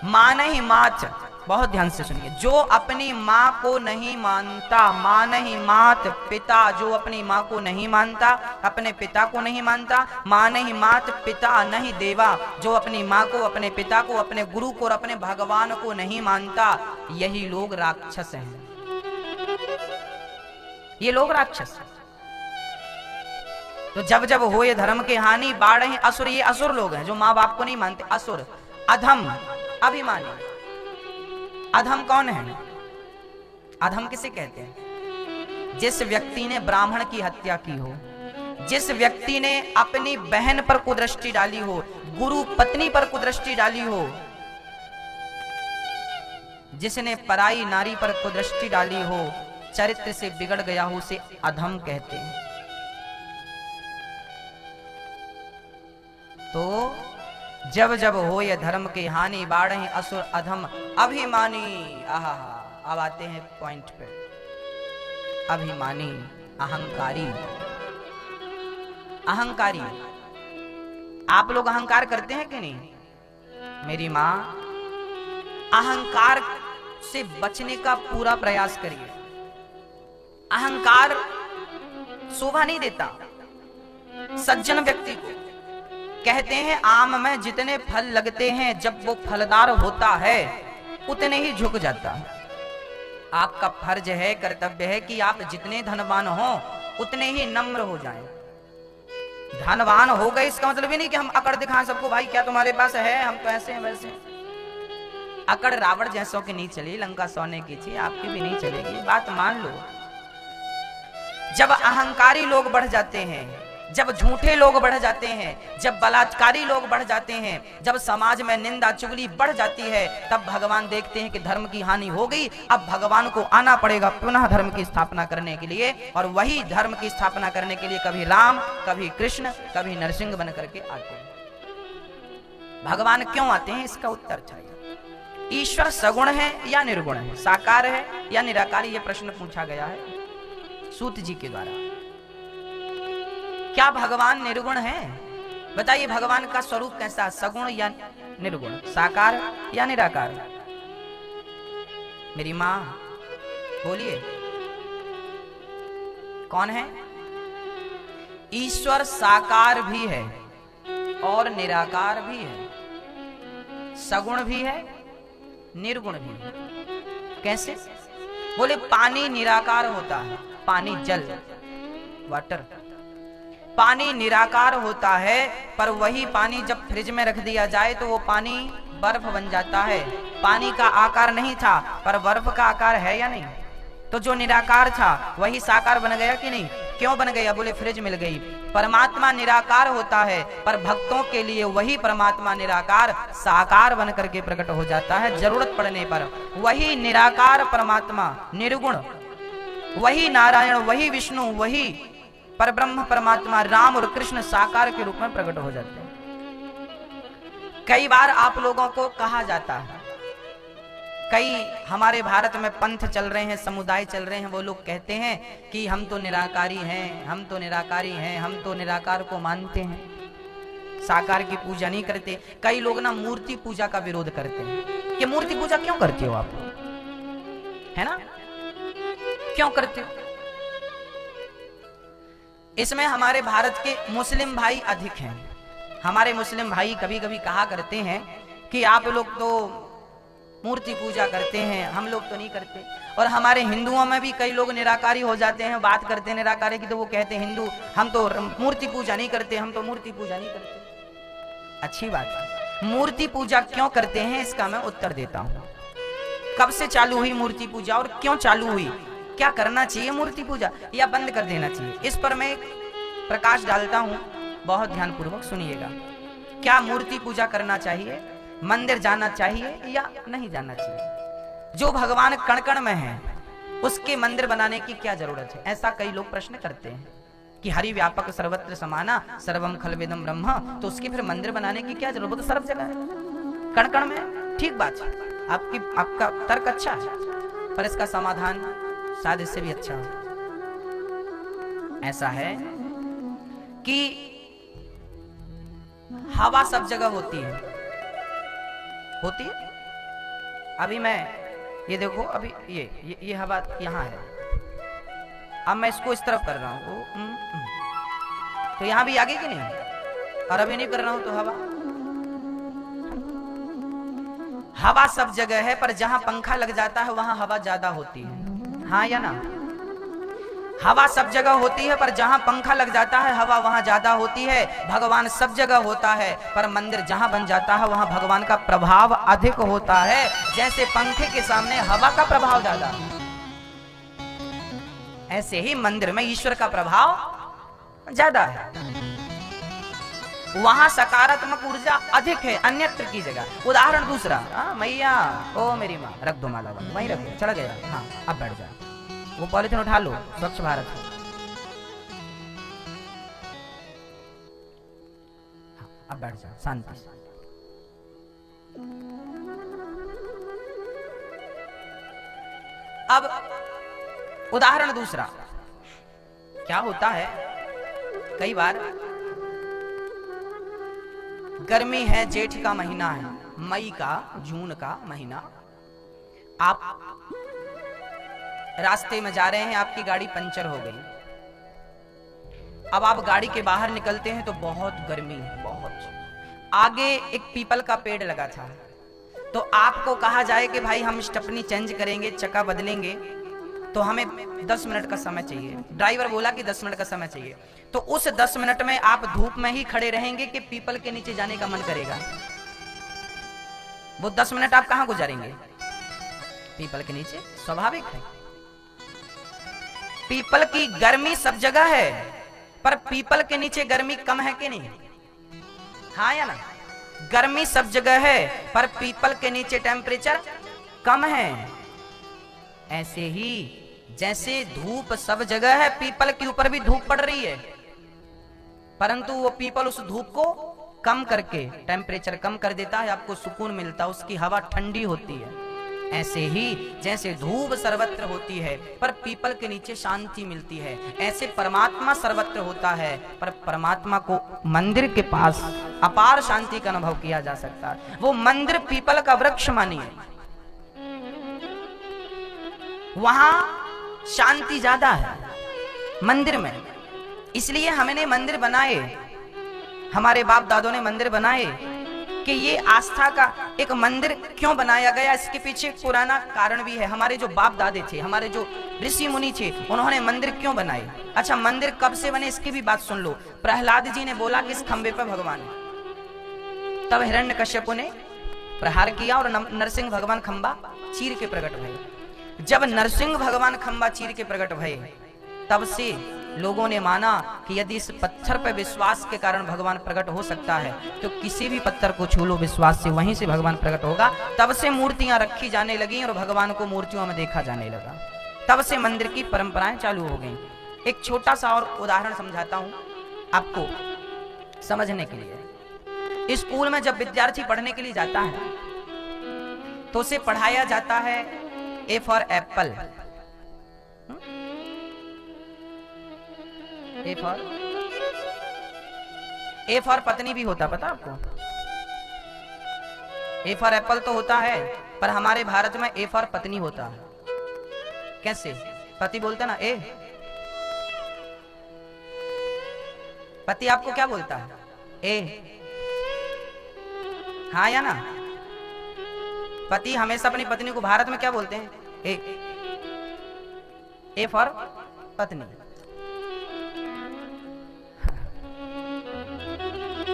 मान ही माच, बहुत ध्यान से सुनिए, जो अपनी माँ को नहीं मानता, मान ही मात पिता, जो अपनी माँ को नहीं मानता, अपने पिता को नहीं मानता, मान ही मात पिता नहीं देवा, जो अपनी माँ को, अपने पिता को, अपने गुरु को और अपने भगवान को नहीं मानता, यही लोग राक्षस हैं। ये लोग राक्षस। तो जब जब हो ये धर्म की हानि, बाढ़ असुर, ये असुर लोग हैं जो माँ बाप को नहीं मानते, असुर। अधम, अभिमानी। अधम कौन है? अधम किसे कहते हैं? जिस व्यक्ति ने ब्राह्मण की हत्या की हो, जिस व्यक्ति ने अपनी बहन पर कुदृष्टि डाली हो, गुरु पत्नी पर कुदृष्टि डाली हो, जिसने पराई नारी पर कुदृष्टि डाली हो, चरित्र से बिगड़ गया हो, उसे अधम कहते हैं। तो जब जब हो ये धर्म की हानि, बाढ़ असुर अधम अभिमानी। आहा, अब आते हैं पॉइंट पे। अभिमानी, अहंकारी। अहंकारी, आप लोग अहंकार करते हैं कि नहीं? मेरी मां, अहंकार से बचने का पूरा प्रयास करिए। अहंकार शोभा नहीं देता सज्जन व्यक्ति को। कहते हैं आम में जितने फल लगते हैं, जब वो फलदार होता है उतने ही झुक जाता है। आपका फर्ज है, कर्तव्य है कि आप जितने धनवान हो उतने ही नम्र हो जाएं। धनवान हो गए इसका मतलब ही नहीं कि हम अकड़ दिखाएं सबको, भाई क्या तुम्हारे पास है, हम तो ऐसे हैं वैसे। अकड़ रावण जैसों की नहीं चली, लंका सोने की थी, आपकी भी नहीं चलेगी, बात मान लो। जब अहंकारी लोग बढ़ जाते हैं, जब झूठे लोग बढ़ जाते हैं, जब बलात्कारी लोग बढ़ जाते हैं, जब समाज में निंदा चुगली बढ़ जाती है, तब भगवान देखते हैं कि धर्म की हानि हो गई। अब भगवान को आना पड़ेगा पुनः धर्म की स्थापना करने के लिए, और वही धर्म की स्थापना करने के लिए कभी राम, कभी कृष्ण, कभी नरसिंह बन करके आते हैं। भगवान क्यों आते हैं, इसका उत्तर चाहिए। ईश्वर सगुण है या निर्गुण है, साकार है या निराकार, यह प्रश्न पूछा गया है सूत जी के द्वारा। क्या भगवान निर्गुण है? बताइए, भगवान का स्वरूप कैसा, सगुण या निर्गुण, साकार या निराकार? मेरी मां बोलिए, कौन है? ईश्वर साकार भी है और निराकार भी है, सगुण भी है, निर्गुण भी है। कैसे? बोले पानी निराकार होता है, पानी जल, वाटर, पानी निराकार होता है, पर वही पानी जब फ्रिज में रख दिया जाए तो वो पानी बर्फ बन जाता है। पानी का आकार नहीं था पर बर्फ का आकार है या नहीं? तो जो निराकार था वही साकार बन गया कि नहीं? क्यों बन गया? बोले फ्रिज मिल गई। परमात्मा निराकार होता है, पर भक्तों के लिए वही परमात्मा निराकार साकार बन करके प्रकट हो जाता है जरूरत पड़ने पर। वही निराकार परमात्मा निर्गुण, वही नारायण, वही विष्णु, वही परब्रह्म परमात्मा राम और कृष्ण साकार के रूप में प्रकट हो जाते हैं। कई बार आप लोगों को कहा जाता है, कई हमारे भारत में पंथ चल रहे हैं, समुदाय चल रहे हैं, वो लोग कहते हैं कि हम तो निराकारी हैं, हम तो निराकारी हैं, हम तो निराकार को मानते हैं, साकार की पूजा नहीं करते। कई लोग ना मूर्ति पूजा का विरोध करते हैं। ये मूर्ति पूजा क्यों करते हो आप? है ना, क्यों करते हो? इसमें हमारे भारत के मुस्लिम भाई अधिक हैं। हमारे मुस्लिम भाई कभी कभी कहा करते हैं कि आप लोग तो मूर्ति पूजा करते हैं, हम लोग तो नहीं करते। और हमारे हिंदुओं में भी कई लोग निराकारी हो जाते हैं, बात करते हैं निराकारी की, तो वो कहते हैं हिंदू हम तो मूर्ति पूजा नहीं करते, हम तो मूर्ति पूजा नहीं करते। अच्छी बात है, मूर्ति पूजा क्यों करते हैं इसका मैं उत्तर देता हूं। कब से चालू हुई मूर्ति पूजा और क्यों चालू हुई? क्या करना चाहिए मूर्ति पूजा या बंद कर देना चाहिए? इस पर मैं प्रकाश डालता हूं, बहुत ध्यानपूर्वक सुनिएगा। क्या मूर्ति पूजा करना चाहिए, मंदिर जाना चाहिए या नहीं जाना चाहिए? जो भगवान कण कण में है उसके मंदिर बनाने की क्या जरूरत है? ऐसा कई लोग प्रश्न करते हैं कि हरि व्यापक सर्वत्र समाना सर्वम खलवेदम ब्रह्म, तो उसकी फिर मंदिर बनाने की क्या जरूरत? तो सर्व जगह है, कण कण में। ठीक बात है, आपका तर्क अच्छा है, पर इसका समाधान शायद इससे भी अच्छा हो। ऐसा है कि हवा सब जगह होती है, होती है, अभी मैं ये देखो, अभी ये हवा यहाँ है, अब मैं इसको इस तरफ कर रहा हूँ तो यहाँ भी आगे कि नहीं, और अभी नहीं कर रहा हूँ तो हवा सब जगह है, पर जहां पंखा लग जाता है वहां हवा ज्यादा होती है, हाँ या ना? हवा सब जगह होती है, पर जहां पंखा लग जाता है हवा वहां ज्यादा होती है। भगवान सब जगह होता है, पर मंदिर जहां बन जाता है वहां भगवान का प्रभाव अधिक होता है। जैसे पंखे के सामने हवा का प्रभाव ज्यादा, ऐसे ही मंदिर में ईश्वर का प्रभाव ज्यादा है। वहां सकारात्मक ऊर्जा अधिक है अन्यत्र की जगह। उदाहरण दूसरा, मैया ओ मेरी माँ, रख दो माला वाला, वहीं रखो, चढ़ गया, हाँ अब बैठ जा, वो पॉलिथीन उठा लो, स्वच्छ भारत है, हाँ, अब बैठ जा शांति से। अब उदाहरण दूसरा, क्या होता है कई बार गर्मी है, जेठ का महीना है, मई का जून का महीना, आप रास्ते में जा रहे हैं, आपकी गाड़ी पंचर हो गई। अब आप गाड़ी के बाहर निकलते हैं तो बहुत गर्मी है, बहुत। आगे एक पीपल का पेड़ लगा था, तो आपको कहा जाए कि भाई हम स्टेपनी चेंज करेंगे, चक्का बदलेंगे, तो हमें 10 मिनट का समय चाहिए। ड्राइवर बोला कि 10 मिनट का समय चाहिए, तो उस 10 मिनट में आप धूप में ही खड़े रहेंगे कि पीपल के नीचे जाने का मन करेगा? वो 10 मिनट आप कहां गुजारेंगे? पीपल के नीचे। स्वाभाविक है, पीपल की गर्मी सब जगह है, पर पीपल के नीचे गर्मी कम है कि नहीं? हाँ या ना? गर्मी सब जगह है, पर पीपल के नीचे टेम्परेचर कम है। ऐसे ही जैसे धूप सब जगह है, पीपल के ऊपर भी धूप पड़ रही है, परंतु वो पीपल उस धूप को कम करके टेम्परेचर कम कर देता है, आपको सुकून मिलता है, उसकी हवा ठंडी होती है। ऐसे ही जैसे धूप सर्वत्र होती है, पर पीपल के नीचे शांति मिलती है, ऐसे परमात्मा सर्वत्र होता है, पर परमात्मा को मंदिर के पास अपार शांति का अनुभव किया जा सकता है। वो मंदिर पीपल का वृक्ष मानिए, वहां शांति ज्यादा है मंदिर में। इसलिए हमने मंदिर बनाए, हमारे बाप दादों ने मंदिर बनाए कि ये आस्था का एक मंदिर क्यों बनाया गया, इसके पीछे एक पुराना कारण भी है। हमारे जो बाप दादे थे, हमारे जो ऋषि मुनि थे, उन्होंने मंदिर क्यों बनाए। अच्छा, मंदिर कब से बने इसकी भी बात सुन लो। प्रहलाद जी ने बोला कि इस खंबे पर भगवान है, तब हिरण्यकश्यप ने प्रहार किया और नरसिंह भगवान खंबा चीर के प्रकट भये। जब नरसिंह भगवान खंबा चीर के प्रकट भये, तब से लोगों ने माना कि यदि इस पत्थर पर विश्वास के कारण भगवान प्रकट हो सकता है, तो किसी भी पत्थर को छू लो विश्वास से, वहीं से भगवान प्रकट होगा। तब से मूर्तियां रखी जाने लगी और भगवान को मूर्तियों में देखा जाने लगा। तब से मंदिर की परंपराएं चालू हो गई। एक छोटा सा और उदाहरण समझाता हूं आपको समझने के लिए। स्कूल में जब विद्यार्थी पढ़ने के लिए जाता है, तो उसे पढ़ाया जाता है A for Apple, A for पत्नी भी होता, पता आपको? ए फॉर एप्पल तो होता है, पर हमारे भारत में ए फॉर पत्नी होता है। कैसे? पति बोलता ना ए, पति आपको क्या बोलता है? ए, हाँ या ना? पति हमेशा अपनी पत्नी को भारत में क्या बोलते हैं? ए फॉर पत्नी।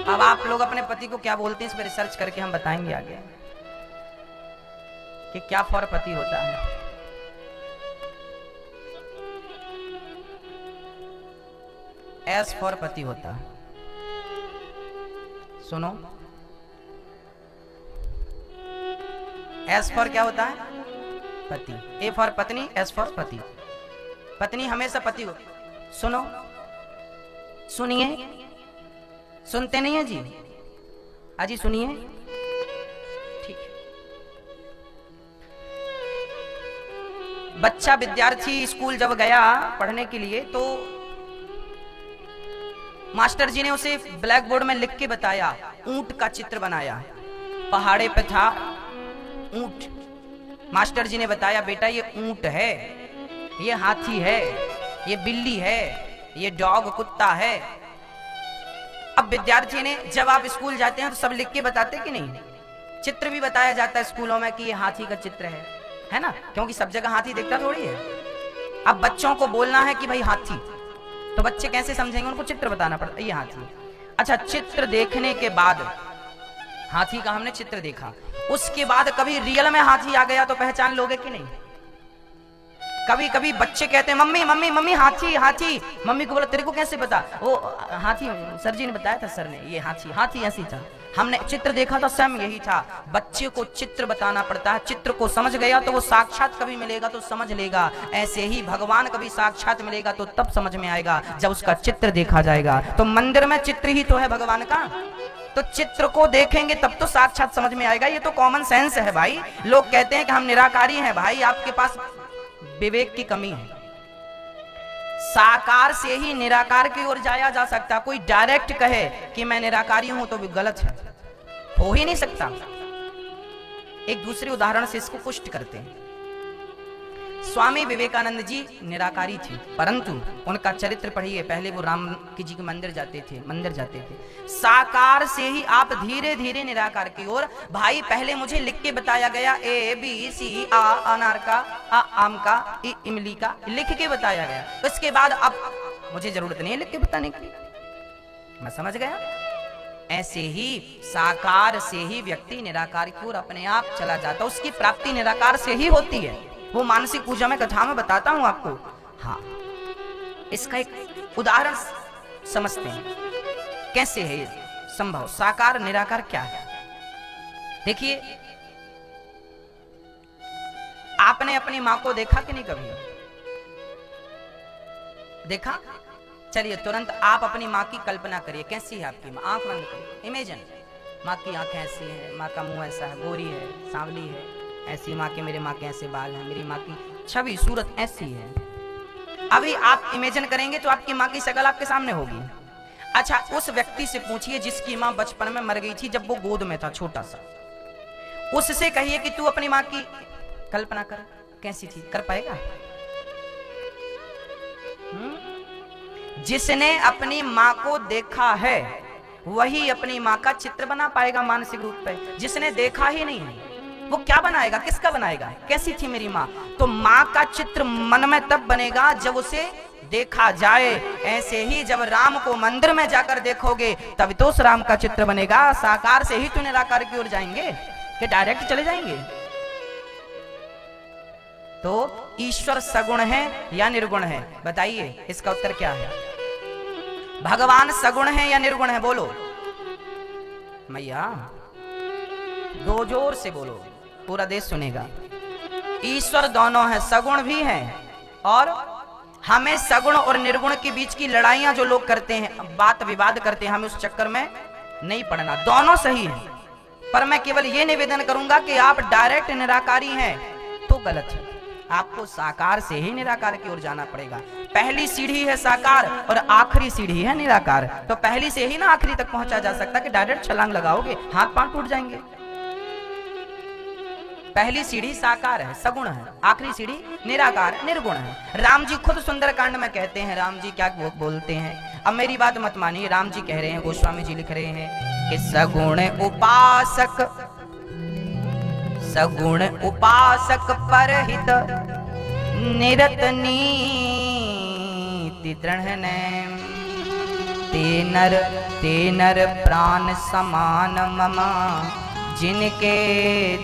अब आप लोग अपने पति को क्या बोलते हैं, इस पर रिसर्च करके हम बताएंगे आगे कि क्या फॉर पति होता है। एस फॉर पति होता है। सुनो, एस फॉर क्या होता है? पति। ए फॉर पत्नी, एस फॉर पति। पत्नी हमेशा पति हो। सुनो, सुनिए, सुनते नहीं है जी? अजी सुनिए, ठीक है। बच्चा विद्यार्थी स्कूल जब गया पढ़ने के लिए, तो मास्टर जी ने उसे ब्लैक बोर्ड में लिख के बताया, ऊंट का चित्र बनाया। पहाड़े पे था ऊंट, मास्टर जी ने बताया बेटा ये ऊंट है, ये हाथी है, ये बिल्ली है, ये डॉग कुत्ता है। अब विद्यार्थी ने, जब आप स्कूल जाते हैं तो सब लिख के बताते कि नहीं? चित्र भी बताया जाता है स्कूलों में कि ये हाथी का चित्र है ना, क्योंकि सब जगह हाथी दिखता थोड़ी है। अब बच्चों को बोलना है कि भाई हाथी, तो बच्चे कैसे समझेंगे? उनको चित्र बताना पड़ता है, ये हाथी। अच्छा, चित्र देखने के बाद, हाथी का हमने चित्र देखा, उसके बाद कभी रियल में हाथी आ गया तो पहचान लोगे कि नहीं? कभी कभी बच्चे कहते हैं मम्मी मम्मी मम्मी हाथी हाथी, मम्मी को बोला तेरे को कैसे पता? वो हाथी सर जी ने बताया था, सर ने, ये हाथी ऐसी था, हमने चित्र देखा था, सेम यही था। बच्चे को चित्र बताना पड़ता है, चित्र को समझ गया तो वो साक्षात कभी मिलेगा तो समझ लेगा। ऐसे ही भगवान कभी साक्षात मिलेगा तो तब समझ में आएगा जब उसका चित्र देखा जाएगा। तो मंदिर में चित्र ही तो है भगवान का, तो चित्र को देखेंगे तब तो साक्षात समझ में आएगा। ये तो कॉमन सेंस है भाई। लोग कहते हैं कि हम निराकारी हैं, भाई आपके पास विवेक की कमी है। साकार से ही निराकार की ओर जाया जा सकता। कोई डायरेक्ट कहे कि मैं निराकारी हूं तो भी गलत है, हो ही नहीं सकता। एक दूसरे उदाहरण से इसको पुष्ट करते हैं। स्वामी विवेकानंद जी निराकारी थे, परंतु उनका चरित्र पढ़िए। पहले वो राम जी के मंदिर जाते थे। साकार से ही आप धीरे धीरे निराकार की ओर। भाई पहले मुझे लिख के बताया गया, ए बी सी, आ अनार का, आ आम का, ई इमली का, लिख के बताया गया। उसके बाद अब मुझे जरूरत नहीं है लिख के बताने की, मैं समझ गया। ऐसे ही साकार से ही व्यक्ति निराकार की ओर अपने आप चला जाता, उसकी प्राप्ति निराकार से ही होती है। वो मानसिक पूजा में कथा में बताता हूं आपको। हाँ, इसका एक उदाहरण समझते हैं कैसे है ये संभव। साकार निराकार क्या है? देखिए, आपने अपनी मां को देखा कि नहीं? कभी देखा? चलिए तुरंत आप अपनी मां की कल्पना करिए। कैसी है आपकी मां? आंख बंद करिए, इमेजिन। मां की आंखें ऐसी है, मां का मुंह ऐसा है, गोरी है, सांवली है, ऐसी माँ के, मेरे माँ के ऐसे बाल हैं, मेरी माँ की छवि सूरत ऐसी है। अभी आप इमेजिन करेंगे तो आपकी माँ की शक्ल आपके सामने होगी। अच्छा, उस व्यक्ति से पूछिए जिसकी माँ बचपन में मर गई थी, जब वो गोद में था छोटा सा, उससे कहिए कि तू अपनी माँ की कल्पना कर, कैसी थी? कर पाएगा? जिसने अपनी माँ को देखा है वही अपनी माँ का चित्र बना पाएगा मानसिक रूप पे। जिसने देखा ही नहीं है वो क्या बनाएगा? किसका बनाएगा? कैसी थी मेरी माँ? तो माँ का चित्र मन में तब बनेगा जब उसे देखा जाए। ऐसे ही जब राम को मंदिर में जाकर देखोगे तब तो उस राम का चित्र बनेगा। साकार से ही तो निराकार की ओर जाएंगे कि डायरेक्ट चले जाएंगे? तो ईश्वर सगुण है या निर्गुण है? बताइए, इसका उत्तर क्या है? भगवान सगुण है या निर्गुण है? बोलो मैया, दो जोर से बोलो, पूरा देश सुनेगा। ईश्वर दोनों है, सगुण भी है। और हमें सगुण और निर्गुण के बीच की लड़ाइयां जो लोग करते हैं, बात विवाद करते हैं, हमें उस चक्कर में नहीं पड़ना। दोनों सही है, पर मैं केवल ये निवेदन करूंगा कि आप डायरेक्ट निराकारी हैं तो गलत है। आपको साकार से ही निराकार की ओर जाना पड़ेगा। पहली सीढ़ी है साकार और आखिरी सीढ़ी है निराकार। तो पहली से ही ना आखिरी तक पहुंचा जा सकता कि डायरेक्ट छलांग लगाओगे हाथ पांव टूट जाएंगे। पहली सीढ़ी साकार है, सगुण है, आखिरी सीढ़ी निराकार निर्गुण है। राम जी खुद सुंदरकांड में कहते हैं, राम जी क्या बोलते हैं? अब मेरी बात मत मानिए, राम जी कह रहे हैं, गोस्वामी जी लिख रहे हैं कि सगुण उपासक परहित निरत नीति दृढ़ तेनर प्राण समान ममा जिनके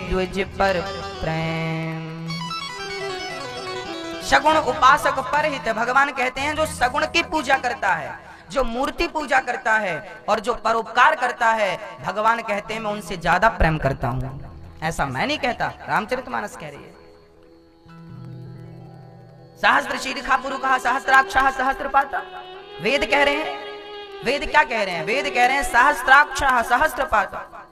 द्विज पर प्रेम। सगुण उपासक परहित, भगवान कहते हैं जो सगुण की पूजा करता है, जो मूर्ति पूजा करता है और जो परोपकार करता है, भगवान कहते हैं मैं उनसे ज्यादा प्रेम करता हूं। ऐसा मैं नहीं कहता, रामचरितमानस कह रही है। सहस्त्र शीर्षा पुरु कहा सहस्त्राक्षः सहस्त्रपाता। वेद कह रहे हैं, वेद क्या कह रहे हैं? वेद कह रहे हैं सहस्त्राक्षः सहस्त्रपाता,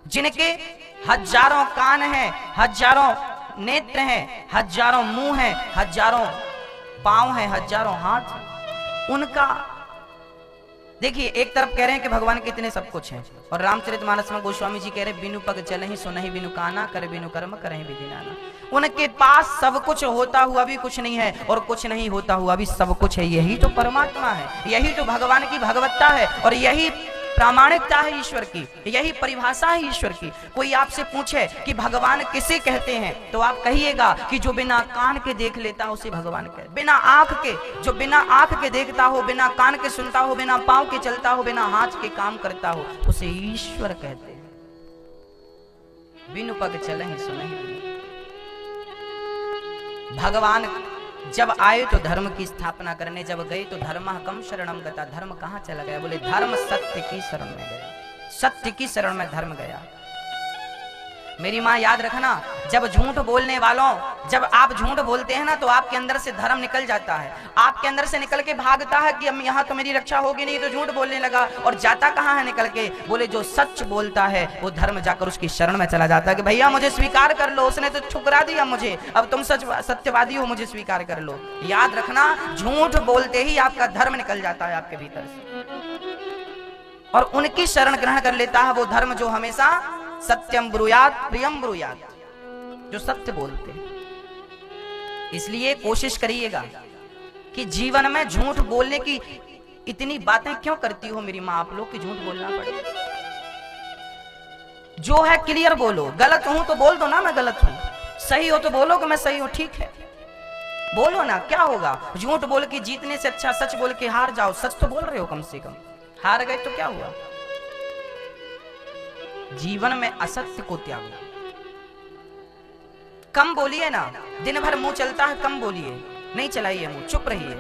जिनके हजारों कान हैं, हजारों नेत्र हैं, हजारों मुंह हैं, हजारों पांव हैं, हजारों हाथ हैं, उनका देखिए, एक तरफ कह रहे हैं कि भगवान के इतने सब कुछ हैं, और रामचरितमानस में गोस्वामी जी कह रहे हैं बिनु पग चलहि सुनहि बिनु काना, कर बिनु कर्म करहि विधि नाना। उनके पास सब कुछ होता हुआ भी कुछ नहीं है, और कुछ नहीं होता हुआ भी सब कुछ है। यही तो परमात्मा है, यही तो भगवान की भगवत्ता है, और यही प्रामाणिकता है ईश्वर की, यही परिभाषा है ईश्वर की। कोई आपसे पूछे कि भगवान किसे कहते हैं, तो आप कहिएगा कि जो बिना कान के देख लेता हो उसे भगवान कहते। बिना आंख के, जो बिना आंख के देखता हो, बिना कान के सुनता हो, बिना पांव के चलता हो, बिना हाथ के काम करता हो, उसे ईश्वर कहते हैं। बिनु पग चलहि सुनहि। भगवान जब आए तो धर्म की स्थापना करने, जब गए तो धर्म कम शरणम गता। धर्म कहाँ चला गया? बोले धर्म सत्य की शरण में गया, सत्य की शरण में धर्म गया। मेरी माँ याद रखना, जब झूठ बोलने वालों, जब आप झूठ बोलते हैं ना, तो आपके अंदर से धर्म निकल जाता है, आपके अंदर से निकल के भागता है कि अब यहाँ तो मेरी रक्षा होगी नहीं, तो झूठ बोलने लगा। और जाता कहाँ है निकल के? बोले जो सच बोलता है वो धर्म जाकर उसकी शरण में चला जाता है कि भैया मुझे स्वीकार कर लो, उसने तो ठुकरा दिया मुझे, अब तुम सत्यवादी हो, मुझे स्वीकार कर लो। याद रखना, झूठ बोलते ही आपका धर्म निकल जाता है आपके भीतर से, और उनकी शरण ग्रहण कर लेता है वो धर्म जो हमेशा सत्यम ब्रूयात प्रियम ब्रूयात, जो सत्य बोलते हैं। इसलिए कोशिश करिएगा कि जीवन में झूठ बोलने की इतनी बातें क्यों करती हो मेरी माँ आप लोग, कि झूठ बोलना पड़े। जो है क्लियर बोलो, गलत हूं तो बोल दो ना मैं गलत हूं, सही हो तो बोलो कि मैं सही हूं, ठीक है बोलो ना, क्या होगा। झूठ बोल के जीतने से अच्छा सच बोल के हार जाओ। सच तो बोल रहे हो, कम से कम हार गए तो क्या हुआ। जीवन में असत्य को त्यागो, कम बोलिए ना। दिन भर मुंह चलता है, कम बोलिए, नहीं चलाइए मुंह, चुप रहिए।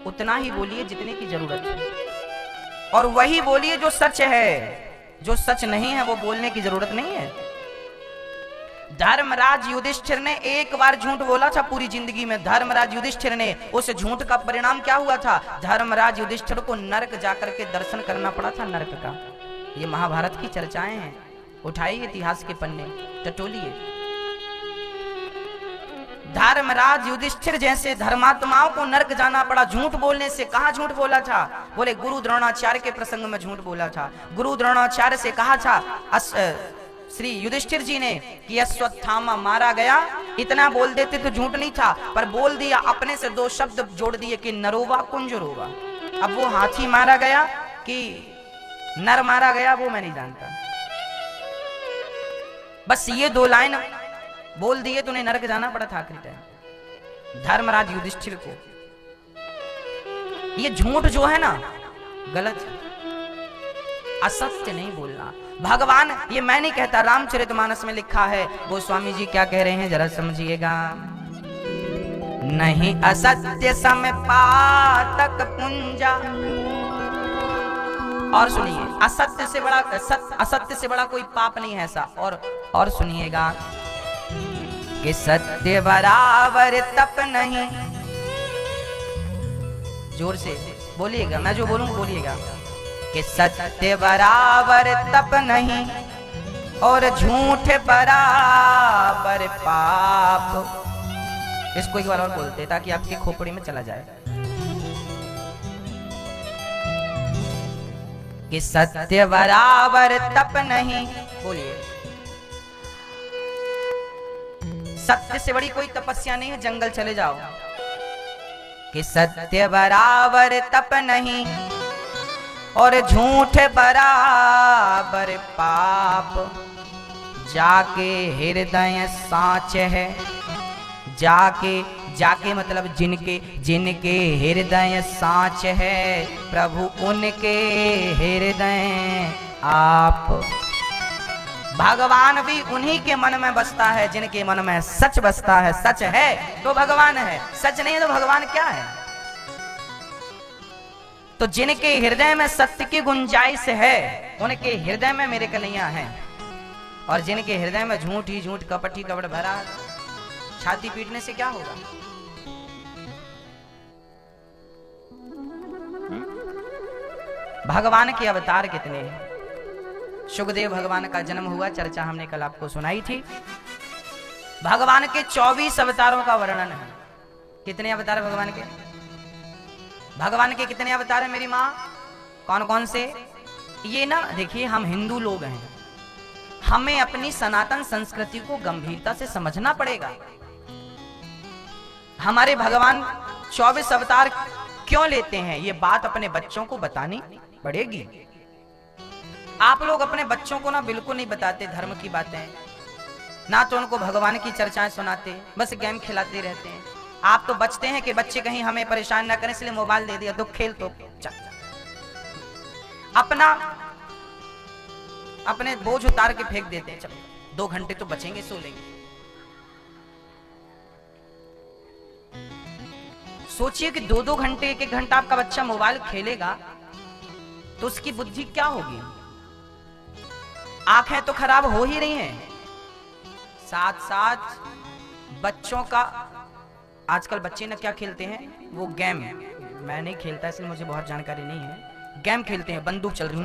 उतना ही बोलिए जितने की जरूरत है, और वही बोलिए जो सच है। जो सच नहीं है वो बोलने की जरूरत नहीं है। धर्मराज युधिष्ठिर ने एक बार झूठ बोला था पूरी जिंदगी में। धर्मराज युधिष्ठिर ने, उस झूठ का परिणाम क्या हुआ था? धर्मराज युधिष्ठिर को नरक जाकर के दर्शन करना पड़ा था, नरक का। ये महाभारत की चर्चाएं हैं, उठाइए इतिहास के पन्ने, टटोलिए। धर्मराज युधिष्ठिर जैसे धर्मात्माओं को नरक जाना पड़ा झूठ बोलने से। कहां झूठ बोला था? बोले गुरु द्रोणाचार्य के प्रसंग में झूठ बोला था। गुरु द्रोणाचार्य से कहा था श्री युधिष्ठिर जी ने कि अश्वत्थामा मारा गया। इतना बोल देते तो झूठ नहीं था, पर बोल दिया, अपने से दो शब्द जोड़ दिए कि नरोवा कुंजरोवा। अब वो हाथी मारा गया कि नर मारा गया वो मैं नहीं जानता, बस ये दो लाइन बोल दिए तो उन्हें नरक जाना पड़ा था आखिरी टाइम, धर्मराज युधिष्ठिर को। ये झूठ जो है ना गलत है, असत्य नहीं बोलना। भगवान, ये मैं नहीं कहता, रामचरितमानस में लिखा है। गोस्वामी जी क्या कह रहे हैं जरा समझिएगा। नहीं असत्य सम पातक पुंजा, और सुनिए, असत्य से बड़ा असत्य से बड़ा कोई पाप नहीं है ऐसा। और सुनिएगा कि सत्य बराबर तप नहीं। जोर से बोलिएगा, मैं जो बोलूंगा बोलिएगा। कि सत्य बराबर तप नहीं, और झूठ बराबर पाप। इसको एक बार और बोलते ताकि आपकी खोपड़ी में चला जाए। कि सत्य बराबर तप नहीं, बोलिए। सत्य से बड़ी कोई तपस्या नहीं है, जंगल चले जाओ। कि सत्य बराबर तप नहीं, और झूठ बराबर पाप। जाके हृदय साँच है, जाके मतलब जिनके हृदय साँच है, प्रभु उनके हृदय आप। भगवान भी उन्हीं के मन में बसता है जिनके मन में सच बसता है। सच है तो भगवान है, सच नहीं है तो भगवान क्या है। तो जिनके हृदय में सत्य की गुंजाइश है उनके हृदय में मेरे कन्हैया है, और जिनके हृदय में झूठ ही झूठ, कपट ही कपट भरा, छाती पीटने से क्या होगा। भगवान के अवतार कितने हैं। सुखदेव भगवान का जन्म हुआ, चर्चा हमने कल आपको सुनाई थी। भगवान के 24 अवतारों का वर्णन है। कितने अवतार भगवान के? भगवान के कितने अवतार है मेरी माँ? कौन कौन से? ये ना देखिए, हम हिंदू लोग हैं, हमें अपनी सनातन संस्कृति को गंभीरता से समझना पड़ेगा। हमारे भगवान 24 अवतार क्यों लेते हैं, ये बात अपने बच्चों को बतानी पड़ेगी। आप लोग अपने बच्चों को ना बिल्कुल नहीं बताते धर्म की बातें, ना तो उनको भगवान की चर्चाएं सुनाते, बस गेम खिलाते रहते हैं। आप तो बचते हैं कि बच्चे कहीं हमें परेशान ना करें, इसलिए मोबाइल दे दिया, तो खेल तो चल। अपने बोझ उतार के फेंक देते हैं, चलो 2 घंटे तो बचेंगे, सो लेंगे। सोचिए कि 2-2 घंटे, 1-1 घंटा आपका बच्चा मोबाइल खेलेगा तो उसकी बुद्धि क्या होगी? आंखें तो खराब हो ही रही हैं, साथ साथ बच्चों का आजकल बच्चे ना क्या खेलते हैं, वो गेम। मैं नहीं खेलता इसलिए मुझे बहुत जानकारी नहीं है। गेम खेलते हैं, बंदूक चल रही।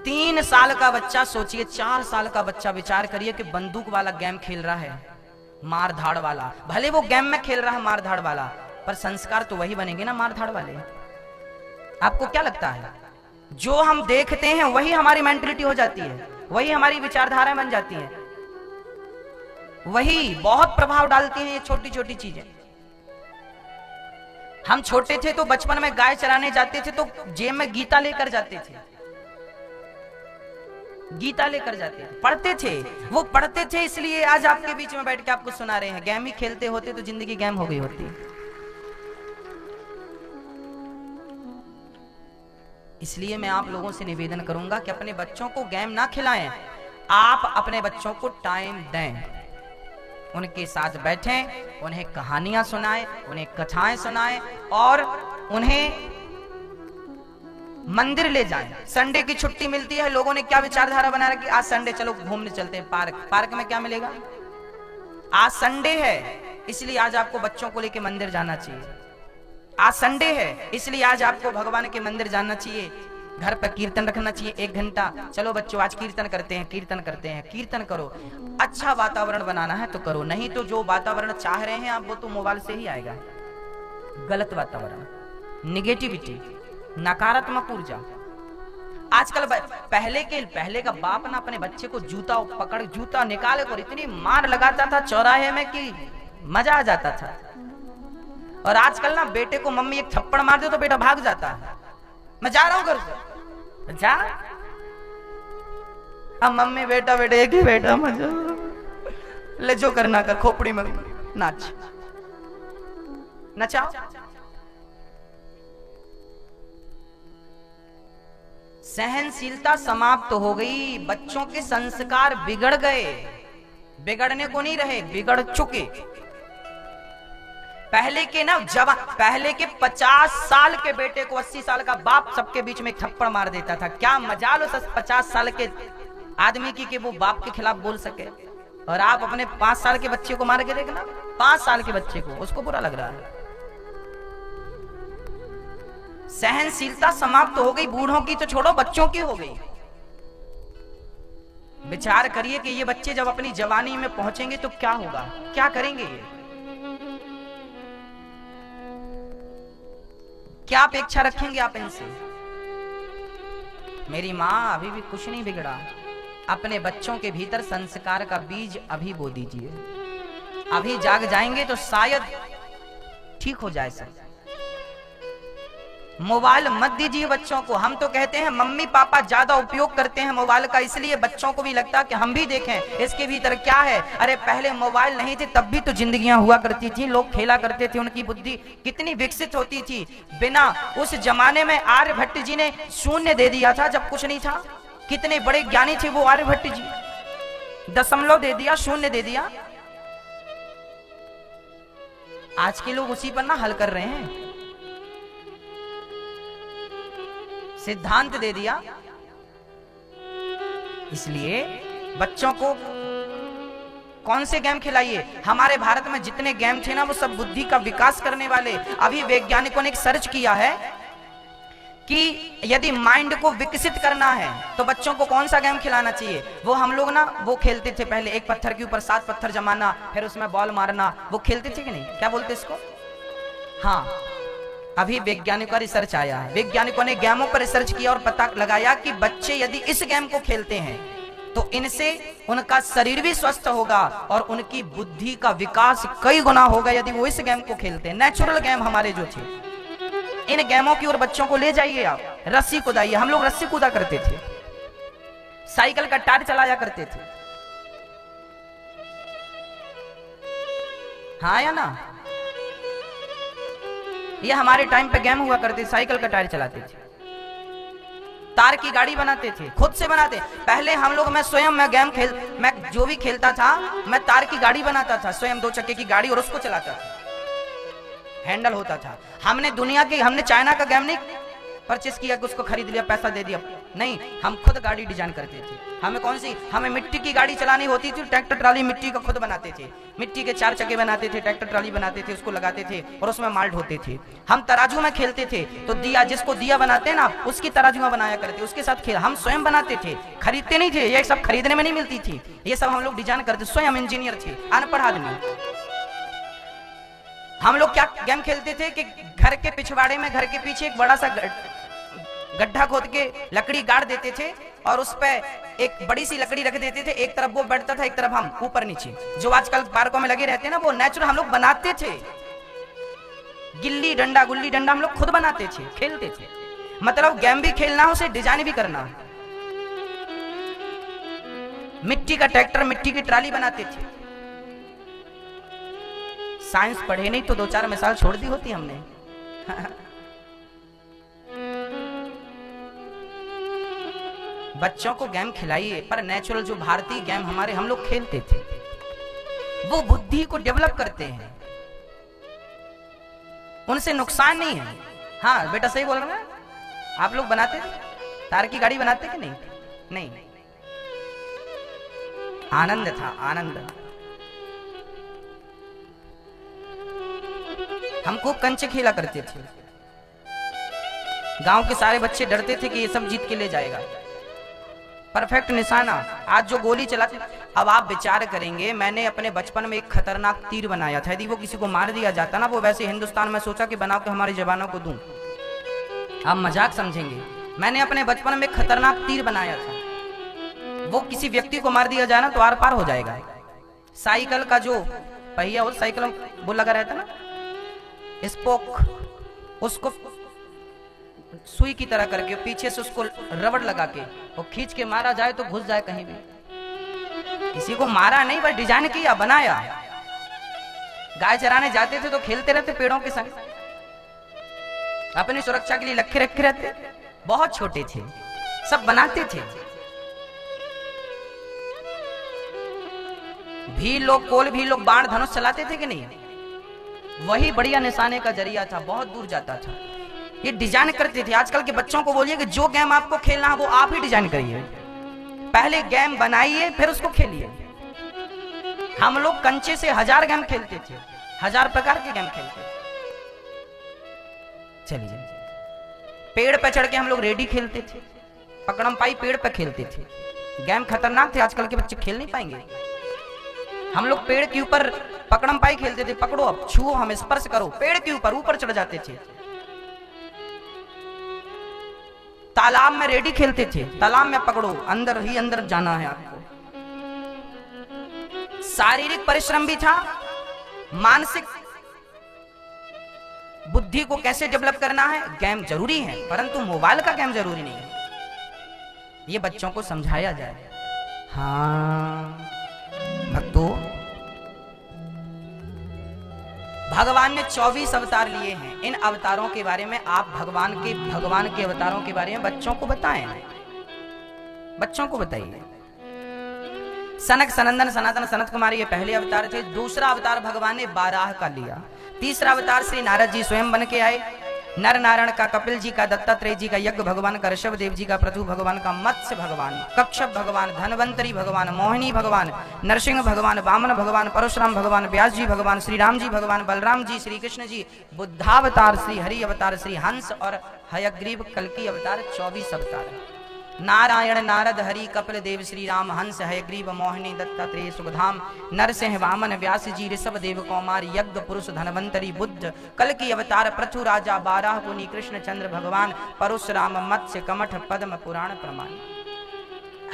3 साल का बच्चा, सोचिए 4 साल का बच्चा, विचार करिए कि बंदूक वाला गेम खेल रहा है, मार धाड़ वाला। भले वो गेम में खेल रहा है मार धाड़ वाला, पर संस्कार तो वही बनेंगे ना मार धाड़ वाले। आपको क्या लगता है, जो हम देखते हैं वही हमारी मेंटलिटी हो जाती है, वही हमारी विचारधारा बन जाती है, वही बहुत प्रभाव डालती हैं ये छोटी छोटी चीजें। हम छोटे थे तो बचपन में गाय चराने जाते थे तो जेब में गीता लेकर जाते थे, गीता लेकर जाते थे, पढ़ते थे। वो पढ़ते थे इसलिए आज आपके बीच में बैठ के आपको सुना रहे हैं। गेम ही खेलते होते तो जिंदगी गेम हो गई होती। इसलिए मैं आप लोगों से निवेदन करूंगा कि अपने बच्चों को गेम ना खिलाएं, आप अपने बच्चों को टाइम दें, उनके साथ बैठें, उन्हें कहानियां सुनाएं, उन्हें कथाएं सुनाएं और उन्हें मंदिर ले जाएं। संडे की छुट्टी मिलती है, लोगों ने क्या विचारधारा बना रखी, आज संडे चलो घूमने चलते हैं पार्क। पार्क में क्या मिलेगा? आज संडे है इसलिए आज आपको बच्चों को लेकर मंदिर जाना चाहिए। आज संडे है इसलिए आज आपको भगवान के मंदिर जाना चाहिए, घर पर कीर्तन रखना चाहिए 1 घंटा। चलो बच्चों आज कीर्तन करते हैं, कीर्तन करते हैं, कीर्तन करो। अच्छा वातावरण बनाना है तो करो, नहीं तो जो वातावरण चाह रहे हैं आप वो तो मोबाइल से ही आएगा। गलत वातावरण, निगेटिविटी, नकारात्मक ऊर्जा। आजकल पहले का बाप ना अपने बच्चे को जूता निकाले और इतनी मार लगाता था चौराहे में कि मजा आ जाता था। और आजकल ना बेटे को मम्मी एक थप्पड़ मार दे तो बेटा भाग जाता है, मैं जा रहा हूं घर से, जा। अब मम्मी बेटा एक ही बेटा, मजा ले जो करना कर, खोपड़ी में नाच नचाओ। सहनशीलता समाप्त हो गई, बच्चों के संस्कार बिगड़ गए, बिगड़ने को नहीं रहे, बिगड़ चुके। पहले के 50 साल के बेटे को 80 साल का बाप सबके बीच में एक थप्पड़ मार देता था। क्या मजाल उस 50 साल के आदमी की कि वो बाप के खिलाफ बोल सके। और आप अपने 5 साल के बच्चे को मार के देखना, 5 साल के बच्चे को, उसको बुरा लग रहा है। सहनशीलता समाप्त हो गई, बूढ़ों की तो छोड़ो बच्चों की हो गई। विचार करिए कि ये बच्चे जब अपनी जवानी में पहुंचेंगे तो क्या होगा, क्या करेंगे ये, क्या अपेक्षा रखेंगे आप इनसे। मेरी मां अभी भी कुछ नहीं बिगड़ा, अपने बच्चों के भीतर संस्कार का बीज अभी बो दीजिए, अभी जाग जाएंगे तो शायद ठीक हो जाए सब। मोबाइल मत दीजिए बच्चों को। हम तो कहते हैं मम्मी पापा ज्यादा उपयोग करते हैं मोबाइल का, इसलिए बच्चों को भी लगता है कि हम भी देखें इसके भीतर क्या है। अरे पहले मोबाइल नहीं थे तब भी तो जिंदगियां हुआ करती थी, लोग खेला करते थे, उनकी बुद्धि कितनी विकसित होती थी। बिना उस जमाने में आर्यभट्ट जी ने शून्य दे दिया था जब कुछ नहीं था। कितने बड़े ज्ञानी थे वो आर्यभट्ट जी, दशमलव दे दिया, शून्य दे दिया। आज के लोग उसी पर ना हल कर रहे हैं, सिद्धांत दे दिया। इसलिए बच्चों को कौन से गेम खिलाइए। हमारे भारत में जितने गेम थे ना वो सब बुद्धि का विकास करने वाले। अभी वैज्ञानिकों ने एक सर्च किया है कि यदि माइंड को विकसित करना है तो बच्चों को कौन सा गेम खिलाना चाहिए। वो हम लोग ना वो खेलते थे पहले, एक पत्थर के ऊपर 7 पत्थर जमाना, फिर उसमें बॉल मारना, वो खेलते थे कि नहीं, क्या बोलते इसको, हाँ अभी वैज्ञानिकों का रिसर्च आया है, वैज्ञानिकों ने गेमों पर रिसर्च किया और पता लगाया कि बच्चे यदि इस गेम को खेलते हैं तो इनसे उनका शरीर भी स्वस्थ होगा और उनकी बुद्धि का विकास कई गुना होगा यदि वो इस गेम को खेलते हैं। नेचुरल गेम हमारे जो थे, इन गेमों की ओर बच्चों को ले जाइए आप। रस्सी कूदाइए, हम लोग रस्सी कूदा करते थे, साइकिल का टायर चलाया करते थे, हाँ या ना? ये हमारे टाइम पे गेम हुआ करते, साइकिल का टायर चलाते थे, तार की गाड़ी बनाते थे, खुद से बनाते। पहले हम लोग, मैं स्वयं मैं जो भी खेलता था मैं तार की गाड़ी बनाता था, स्वयं 2 चक्के की गाड़ी, और उसको चलाता था, हैंडल होता था। हमने चाइना का गेम नहीं परचेस किया कि उसको खरीद लिया, पैसा दे दिया, नहीं, हम खुद गाड़ी डिजाइन करते थे। हमें मिट्टी की गाड़ी चलानी होती थी, ट्रैक्टर ट्राली मिट्टी का खुद बनाते थे, मिट्टी के 4 चक्के बनाते थे, ट्रैक्टर ट्राली बनाते थे, उसको लगाते थे और उसमें माल ढोते थे। हम तराजू में खेलते थे, तो दिया, जिसको दिया बनाते हैं ना, उसकी तराजू में बनाया करते, उसके साथ खेल। हम स्वयं बनाते थे, खरीदते नहीं थे, ये सब खरीदने में नहीं मिलती थी, ये सब हम लोग डिजाइन करते, स्वयं इंजीनियर थे, अनपढ़ आदमी। हम लोग क्या गेम खेलते थे कि घर के पिछवाड़े में, घर के पीछे एक बड़ा सा गड्ढा खोद के लकड़ी गाड़ देते थे और उस पे एक बड़ी सी लकड़ी रख देते थे, एक तरफ वो बैठता था, एक तरफ हम, ऊपर नीचे, जो आजकल पार्कों में लगे रहते हैं ना, वो नेचुरल हम लोग बनाते थे। गिल्ली डंडा, गुल्ली डंडा हम लोग खुद बनाते थे, खेलते थे। मतलब गेम भी खेलना हो, उसे डिजाइन भी करना है। मिट्टी का ट्रैक्टर, मिट्टी की ट्राली बनाते थे। साइंस पढ़े नहीं तो 2-4 मिसाल छोड़ दी होती हमने। बच्चों को गेम खिलाइए, पर नेचुरल जो भारतीय गेम हमारे हम लोग खेलते थे, वो बुद्धि को डेवलप करते हैं, उनसे नुकसान नहीं है। हाँ बेटा सही बोल रहे हैं, आप लोग बनाते थे, तार की गाड़ी बनाते कि नहीं? नहीं, आनंद था, आनंद। हम खूब कंचे खेला करते थे, गांव के सारे बच्चे डरते थे कि ये सब जीत के ले जाएगा, परफेक्ट निशाना। आज जो गोली चलाते, अब आप विचार करेंगे, मैंने अपने बचपन में एक खतरनाक तीर बनाया था, यदि वो किसी को मार दिया जाता ना, वो वैसे हिंदुस्तान में सोचा कि बनाओ कि हमारे जवानों को दूं। आप मजाक समझेंगे, मैंने अपने बचपन में एक खतरनाक तीर बनाया था, वो किसी व्यक्ति को मार दिया जाए ना तो आर पार हो जाएगा। साइकिल का जो पहिया, वो साइकिल वो लगा रहता ना, स्पोक, उसको सुई की तरह करके पीछे से उसको रबड़ लगा के और खींच के मारा जाए तो घुस जाए कहीं भी। किसी को मारा नहीं, बस डिजाइन किया, बनाया। गाय चराने जाते थे तो खेलते रहते पेड़ों के संग, अपनी सुरक्षा के लिए लखे रखे रहते, बहुत छोटे थे, सब बनाते थे। भी लोग बाण धनुष चलाते थे कि नहीं? वही बढ़िया निशाने का जरिया था, बहुत दूर जाता था। ये डिजाइन करते थे। आजकल के बच्चों को बोलिए कि जो गेम आपको खेलना है वो आप ही डिजाइन करिए, पहले गेम बनाइए फिर उसको खेलिए। हम लोग कंचे से 1000 गेम खेलते थे, 1000 प्रकार के गेम खेलते थे। चलिए, पेड़ पे चढ़ के हम लोग रेडी खेलते थे, पकड़म पाई पेड़ पे खेलते थे। गेम खतरनाक थे, आजकल के बच्चे खेल नहीं पाएंगे। हम लोग पेड़ के ऊपर पकड़म पाई खेलते थे, पकड़ो अब, छुओ, हम स्पर्श करो, पेड़ के ऊपर चढ़ जाते थे। तालाब में रेडी खेलते थे, तालाब में पकड़ो, अंदर ही अंदर जाना है आपको। शारीरिक परिश्रम भी था, मानसिक बुद्धि को कैसे डेवलप करना है, गेम जरूरी है, परंतु मोबाइल का गेम जरूरी नहीं है। ये बच्चों को समझाया जाए। हाँ भक्तों, भगवान ने 24 अवतार लिए हैं। इन अवतारों के बारे में आप भगवान के अवतारों के बारे में बच्चों को बताएं, बच्चों को बताइए। सनक सनंदन सनातन सनत कुमार ये पहले अवतार थे। दूसरा अवतार भगवान ने बाराह का लिया। तीसरा अवतार श्री नारद जी स्वयं बन के आए। नर नारायण का, कपिल जी का, दत्तात्रेय जी का, यज्ञ भगवान का, ऋषभ देव जी का, पृथु भगवान का, मत्स्य भगवान, कच्छप भगवान, धनवंतरी भगवान, मोहिनी भगवान, नरसिंह भगवान, वामन भगवान, परशुराम भगवान, व्यास जी भगवान, श्री राम जी भगवान, बलराम जी, श्री कृष्ण जी, बुद्धावतार, श्री हरि अवतार, श्री हंस और हयग्रीव कल्कि अवतार, 24 अवतार। नारायण नारद हरि कपिल देव श्री राम हंस हयग्रीव मोहिनी दत्तात्रेय सुखधाम नरसिंह वामन व्यास जी ऋषभ देव कौमार यज्ञ पुरुष धनवंतरी बुद्ध कल की अवतार पृथु राजा बारह गुनी कृष्ण चंद्र भगवान परशुराम मत्स्य कमठ पद्म पुराण प्रमाण।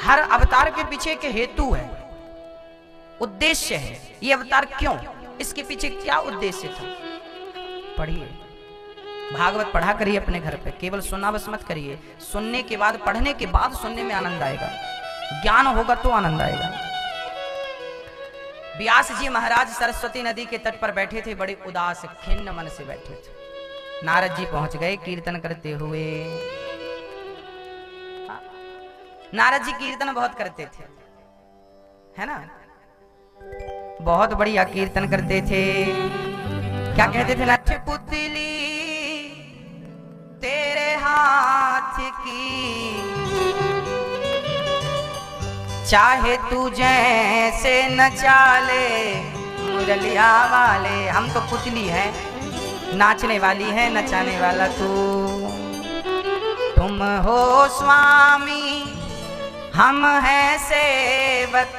हर अवतार के पीछे के हेतु है, उद्देश्य है। ये अवतार क्यों, इसके पीछे क्या उद्देश्य था? पढ़िए, भागवत पढ़ा करिए अपने घर पे, केवल सुनना बस मत करिए। सुनने के बाद, पढ़ने के बाद सुनने में आनंद आएगा, ज्ञान होगा तो आनंद आएगा। व्यास जी महाराज सरस्वती नदी के तट पर बैठे थे, बड़े उदास खिन्न मन से बैठे थे। नारद जी पहुंच गए कीर्तन करते हुए। नारद जी कीर्तन बहुत करते थे, है ना, बहुत बढ़िया कीर्तन करते थे। क्या कहते थे? नठ पुतली तेरे हाथ की, चाहे तू जैसे नचा ले मुरलिया वाले। हम तो पुतली है, नाचने वाली है, नचाने वाला तू। तुम हो स्वामी, हम हैं सेवक,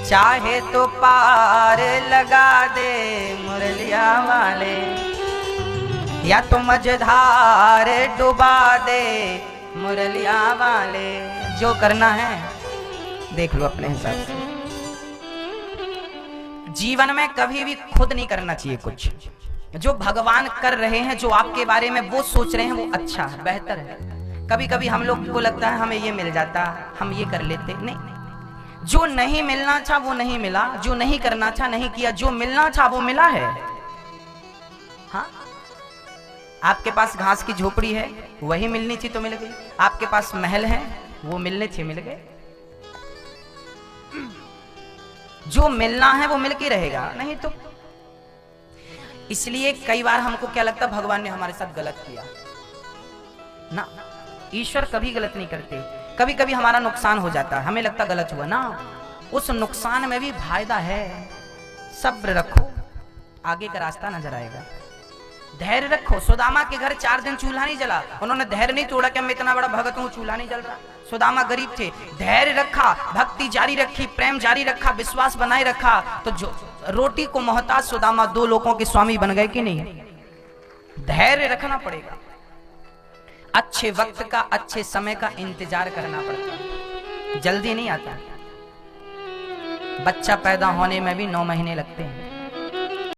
चाहे तो पार लगा दे मुरलिया वाले, या तो मझधार डुबा दे मुरलिया वाले। जो करना है देख लो अपने हिसाब से। जीवन में कभी भी खुद नहीं करना चाहिए कुछ। जो भगवान कर रहे हैं, जो आपके बारे में वो सोच रहे हैं, वो अच्छा है, बेहतर है। कभी कभी हम लोग को लगता है हमें ये मिल जाता, हम ये कर लेते। नहीं, जो नहीं मिलना था वो नहीं मिला, जो नहीं करना था नहीं किया, जो मिलना था वो मिला है। हाँ, आपके पास घास की झोपड़ी है, वही मिलनी थी तो मिल गई। आपके पास महल है, वो मिलने थे, मिल गए। जो मिलना है वो मिल के रहेगा, नहीं तो। इसलिए कई बार हमको क्या लगता है भगवान ने हमारे साथ गलत किया ना। ईश्वर कभी गलत नहीं करते। कभी कभी हमारा नुकसान हो जाता है, हमें लगता गलत हुआ ना, उस नुकसान में भी फायदा है। सब्र रखो, आगे का रास्ता नजर आएगा। धैर्य रखो। सुदामा के घर 4 दिन चूल्हा नहीं जला, उन्होंने धैर्य नहीं तोड़ा कि मैं इतना बड़ा भगत हूं, चूल्हा नहीं जल रहा। सुदामा गरीब थे, धैर्य रखा, भक्ति जारी रखी, प्रेम जारी रखा, विश्वास बनाए रखा, तो जो रोटी को मोहताज सुदामा 2 लोगों के स्वामी बन गए कि नहीं? धैर्य रखना पड़ेगा। अच्छे वक्त का, अच्छे समय का इंतजार करना पड़ता है, जल्दी नहीं आता। बच्चा पैदा होने में भी 9 महीने लगते हैं।